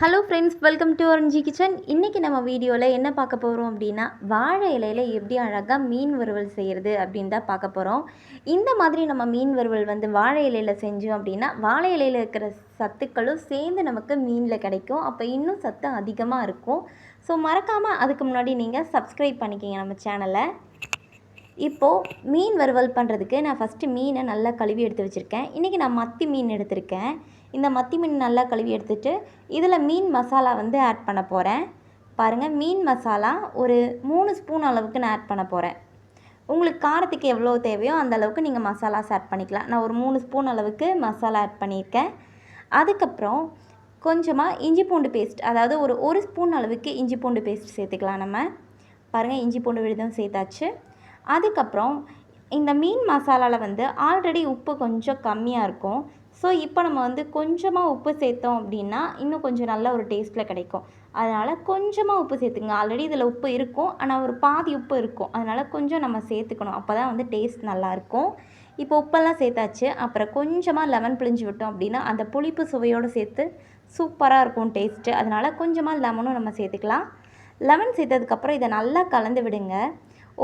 Hello friends, welcome to RNG kitchen. இன்றைக்கி நம்ம வீடியோவில் என்ன பார்க்க போகிறோம் அப்படின்னா, வாழை இலையில் எப்படி அழகாக மீன் வறுவல் செய்கிறது அப்படின்னு தான் பார்க்க போகிறோம். இந்த மாதிரி நம்ம மீன் வறுவல் வாழை இலையில் செஞ்சோம் அப்படின்னா, வாழை இலையில் இருக்கிற சத்துக்களும் சேர்ந்து நமக்கு மீனில் கிடைக்கும். அப்போ இன்னும் சத்து அதிகமாக இருக்கும். ஸோ மறக்காமல் அதுக்கு முன்னாடி நீங்கள் சப்ஸ்கிரைப் பண்ணிக்கிங்க நம்ம சேனலை. இப்போது மீன் வறுவல் பண்ணுறதுக்கு நான் ஃபஸ்ட்டு மீனை நல்லா கழுவி எடுத்து வச்சுருக்கேன். இன்றைக்கி நான் மத்தி மீன் எடுத்திருக்கேன். இந்த மத்தி மீன் நல்லா கழுவி எடுத்துகிட்டு இதில் மீன் மசாலா ஆட் பண்ண போகிறேன். பாருங்கள், மீன் மசாலா ஒரு 3 ஸ்பூன் அளவுக்கு நான் ஆட் பண்ண போகிறேன். உங்களுக்கு காரத்துக்கு எவ்வளோ தேவையோ அந்த அளவுக்கு நீங்கள் மசாலாஸ் ஆட் பண்ணிக்கலாம். நான் ஒரு 3 ஸ்பூன் அளவுக்கு மசாலா ஆட் பண்ணியிருக்கேன். அதுக்கப்புறம் கொஞ்சமாக இஞ்சி பூண்டு பேஸ்ட், அதாவது ஒரு ஸ்பூன் அளவுக்கு இஞ்சி பூண்டு பேஸ்ட் சேர்த்துக்கலாம் நம்ம. பாருங்கள், இஞ்சி பூண்டு விழுதும் சேர்த்தாச்சு. அதுக்கப்புறம் இந்த மீன் மசாலாவில் ஆல்ரெடி உப்பு கொஞ்சம் கம்மியாக இருக்கும். ஸோ இப்போ நம்ம கொஞ்சமாக உப்பு சேர்த்தோம் அப்படின்னா இன்னும் கொஞ்சம் நல்ல ஒரு டேஸ்ட்டில் கிடைக்கும். அதனால் கொஞ்சமாக உப்பு சேர்த்துங்க. ஆல்ரெடி இதில் உப்பு இருக்கும், ஆனால் ஒரு பாதி உப்பு இருக்கும். அதனால் கொஞ்சம் நம்ம சேர்த்துக்கணும். அப்போ தான் டேஸ்ட் நல்லாயிருக்கும். இப்போ உப்பெல்லாம் சேர்த்தாச்சு. அப்புறம் கொஞ்சமாக லெமன் பிழிஞ்சு விட்டோம் அப்படின்னா அந்த புளிப்பு சுவையோடு சேர்த்து சூப்பராக இருக்கும் டேஸ்ட்டு. அதனால் கொஞ்சமாக லெமனும் நம்ம சேர்த்துக்கலாம். லெமன் சேர்த்ததுக்கப்புறம் இதை நல்லா கலந்து விடுங்க.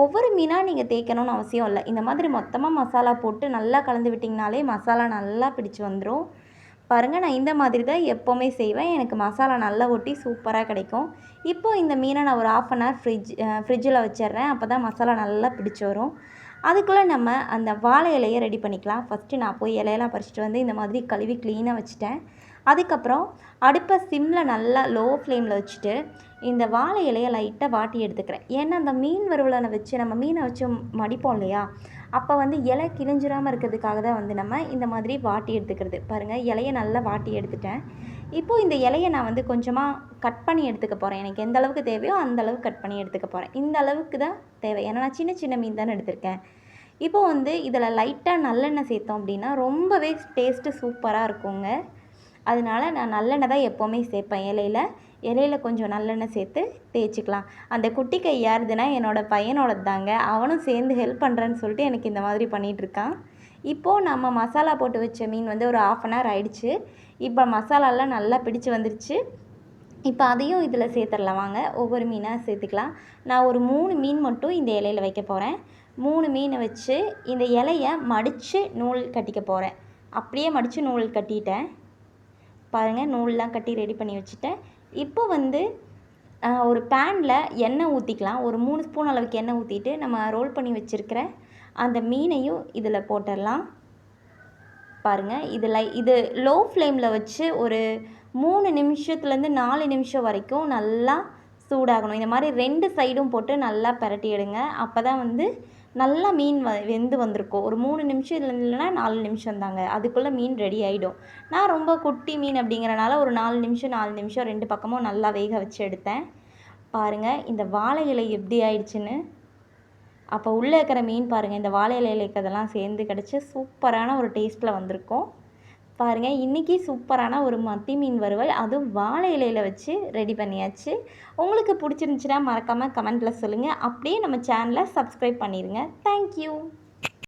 ஒவ்வொரு மீனாக நீங்கள் தேய்க்கணும்னு அவசியம் இல்லை. இந்த மாதிரி மொத்தமாக மசாலா போட்டு நல்லா கலந்து விட்டிங்கனாலே மசாலா நல்லா பிடிச்சி வந்துடும். பாருங்கள், நான் இந்த மாதிரி தான் எப்போவுமே செய்வேன். எனக்கு மசாலா நல்லா ஒட்டி சூப்பராக கிடைக்கும். இப்போது இந்த மீனை நான் ஒரு 1/2 அன் ஹவர் ஃப்ரிட்ஜில் வச்சிட்றேன். அப்போ தான் மசாலா நல்லா பிடிச்சி வரும். அதுக்குள்ளே நம்ம அந்த வாழை இலையை ரெடி பண்ணிக்கலாம். ஃபஸ்ட்டு நான் போய் இலையெல்லாம் பறிச்சிட்டு இந்த மாதிரி கழுவி க்ளீனாக வச்சுட்டேன். அதுக்கப்புறம் அடுப்பை சிம்மில் நல்லா லோ ஃப்ளேமில் வச்சுட்டு இந்த வாழை இலையை லைட்டாக வாட்டி எடுத்துக்கிறேன். ஏன்னா அந்த மீன் வறுவலை வச்சு நம்ம மீனை வச்சு மடிப்போம் இல்லையா, அப்போ இலை கிழிஞ்சிராமல் இருக்கிறதுக்காக தான் நம்ம இந்த மாதிரி வாட்டி எடுத்துக்கிறது. பாருங்கள், இலையை நல்லா வாட்டி எடுத்துட்டேன். இப்போது இந்த இலையை நான் கொஞ்சமாக கட் பண்ணி எடுத்துக்க போகிறேன். எனக்கு எந்த அளவுக்கு தேவையோ அந்த அளவுக்கு கட் பண்ணி எடுத்துக்க போகிறேன். இந்த அளவுக்கு தான் தேவை. ஏன்னா நான் சின்ன சின்ன மீன் தானே எடுத்திருக்கேன். இப்போது இதில் லைட்டாக நல்லெண்ணெய் சேர்த்தோம் அப்படின்னா ரொம்பவே டேஸ்ட்டு சூப்பராக இருக்குங்க. அதனால் நான் நல்லெண்ணெய் தான் எப்போவுமே சேர்ப்பேன். இலையில் கொஞ்சம் நல்லெண்ணெய் சேர்த்து தேய்ச்சிக்கலாம். அந்த குட்டி கை யாருதுன்னா என்னோடய பையனோடது தாங்க. அவனும் சேர்ந்து ஹெல்ப் பண்ணுறேன்னு சொல்லிட்டு எனக்கு இந்த மாதிரி பண்ணிகிட்ருக்கான். இப்போது நம்ம மசாலா போட்டு வச்ச மீன் ஒரு 1/2 அன் ஹவர் ஆயிடுச்சு. இப்போ மசாலாலாம் நல்லா பிடிச்சி வந்துருச்சு. இப்போ அதையும் இதில் சேர்த்துடலாம். வாங்க, ஒவ்வொரு மீனாக சேர்த்துக்கலாம். நான் ஒரு 3 மீன் மட்டும் இந்த இலையில் வைக்க போகிறேன். 3 மீனை வச்சு இந்த இலையை மடித்து நூல் கட்டிக்க போகிறேன். அப்படியே மடித்து நூல் கட்டிட்டேன். பாருங்கள், நூல்லாம் கட்டி ரெடி பண்ணி வச்சுட்டேன். இப்போ ஒரு பேனில் எண்ணெய் ஊற்றிக்கலாம். ஒரு 3 ஸ்பூன் அளவுக்கு எண்ணெய் ஊற்றிட்டு நம்ம ரோல் பண்ணி வச்சுருக்கிற அந்த மீனையும் இதில் போட்டுடலாம். பாருங்கள், இது லோ ஃப்ளேமில் வச்சு ஒரு 3 நிமிஷத்துலேருந்து 4 நிமிஷம் வரைக்கும் நல்லா சூடாகணும். இந்த மாதிரி 2 சைடும் போட்டு நல்லா பரட்டி எடுங்க. அப்போ தான் நல்லா மீன் வெந்து வந்திருக்கும். ஒரு 3 நிமிஷம் இல்லைன்னா 4 நிமிஷம் தாங்க, அதுக்குள்ளே மீன் ரெடி ஆகிடும். நான் ரொம்ப குட்டி மீன் அப்படிங்கிறனால ஒரு 4 நிமிஷம் 2 பக்கமும் நல்லா வேக வச்சு எடுத்தேன். பாருங்கள், இந்த வாழை இலை எப்படி ஆயிடுச்சுன்னு. அப்போ உள்ளே இருக்கிற மீன் பாருங்கள், இந்த வாழை இலையில் இருக்கிறதெல்லாம் சேர்ந்து கிடச்சி சூப்பரான ஒரு டேஸ்ட்டில் வந்திருக்கும். பாருங்கள், இன்றைக்கி சூப்பரான ஒரு மத்தி மீன் வறுவல், அதுவும் வாழை இலையில் வச்சு ரெடி பண்ணியாச்சு. உங்களுக்கு பிடிச்சிருந்துச்சின்னா மறக்காமல் கமெண்ட்டில் சொல்லுங்கள். அப்படியே நம்ம சேனலை சப்ஸ்கிரைப் பண்ணிடுங்க. தேங்க்யூ.